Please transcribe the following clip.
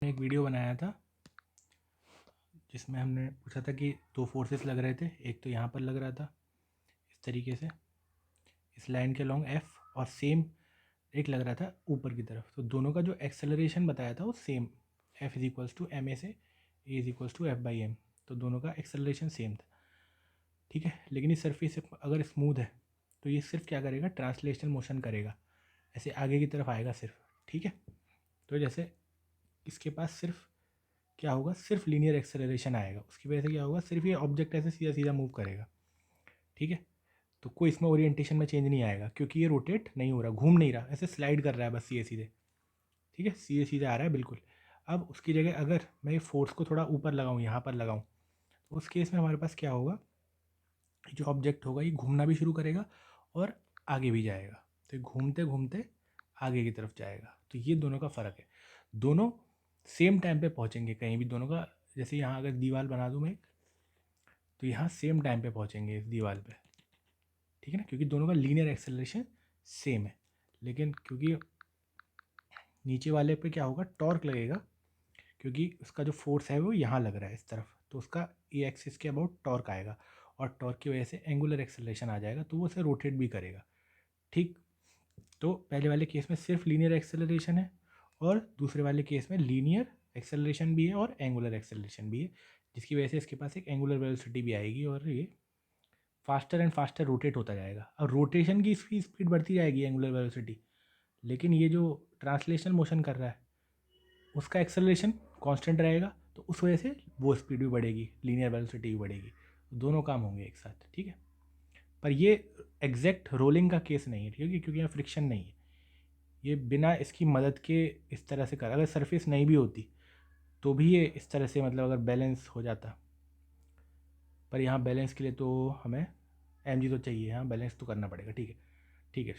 एक वीडियो बनाया था जिसमें हमने पूछा था कि दो फोर्सेस लग रहे थे। एक तो यहाँ पर लग रहा था इस तरीके से इस लाइन के लॉन्ग एफ, और सेम एक लग रहा था ऊपर की तरफ। तो दोनों का जो एक्सेलरेशन बताया था वो same, F is equals to M A से A is equals to F by M. तो दोनों का एक्सेलरेशन सेम था, ठीक है। लेकिन इस सरफेस अगर स्मूथ है तो ये सिर्फ क्या करेगा, ट्रांसलेशनल मोशन करेगा, ऐसे आगे की तरफ आएगा सिर्फ, ठीक है। तो जैसे इसके पास सिर्फ क्या होगा, सिर्फ लीनियर एक्सेलरेशन आएगा, उसकी वजह से क्या होगा, सिर्फ ये ऑब्जेक्ट ऐसे सीधा सीधा मूव करेगा, ठीक है। तो कोई इसमें ओरिएंटेशन में चेंज नहीं आएगा क्योंकि ये रोटेट नहीं हो रहा, घूम नहीं रहा, ऐसे स्लाइड कर रहा है बस सीधे सीधे, ठीक है, सीधे सीधे आ रहा है बिल्कुल। अब उसकी जगह अगर मैं ये फोर्स को थोड़ा ऊपर लगाऊँ, यहाँ पर लगाऊँ, तो उस केस में हमारे पास क्या होगा, जो ऑब्जेक्ट होगा ये घूमना भी शुरू करेगा और आगे भी जाएगा। तो घूमते घूमते आगे की तरफ जाएगा। तो ये दोनों का फ़र्क है, दोनों सेम टाइम पे पहुंचेंगे कहीं भी दोनों का। जैसे यहाँ अगर दीवार बना दूँ मैं, तो यहाँ सेम टाइम पे पहुंचेंगे इस दीवार पे, ठीक है ना, क्योंकि दोनों का लीनियर एक्सेलरेशन सेम है। लेकिन क्योंकि नीचे वाले पे क्या होगा, टॉर्क लगेगा, क्योंकि उसका जो फोर्स है वो यहाँ लग रहा है इस तरफ, तो उसका ए एक्सिस के अबाउट टॉर्क आएगा, और टॉर्क की वजह से एंगुलर एक्सेलरेशन आ जाएगा, तो वो उसे रोटेट भी करेगा, ठीक। तो पहले वाले केस में सिर्फ लीनियर एक्सेलरेशन है, और दूसरे वाले केस में लीनियर एक्सेलरेशन भी है और एंगुलर एक्सेलरेशन भी है, जिसकी वजह से इसके पास एक एंगुलर वेलोसिटी भी आएगी, और ये फास्टर एंड फास्टर रोटेट होता जाएगा। अब रोटेशन की स्पीड बढ़ती जाएगी एंगुलर वेलोसिटी, लेकिन ये जो ट्रांसलेशनल मोशन कर रहा है उसका एक्सेलरेशन कांस्टेंट रहेगा, तो उस वजह से वो स्पीड भी बढ़ेगी, लीनियर वेलोसिटी भी बढ़ेगी, दोनों काम होंगे एक साथ, ठीक है। पर ये एग्जैक्ट रोलिंग का केस नहीं है, ठीक है, क्योंकि यहाँ फ्रिक्शन नहीं है, ये बिना इसकी मदद के इस तरह से कर, अगर सरफेस नहीं भी होती तो भी ये इस तरह से, मतलब अगर बैलेंस हो जाता, पर यहाँ बैलेंस के लिए तो हमें mg तो चाहिए, हाँ बैलेंस तो करना पड़ेगा, ठीक है, ठीक है।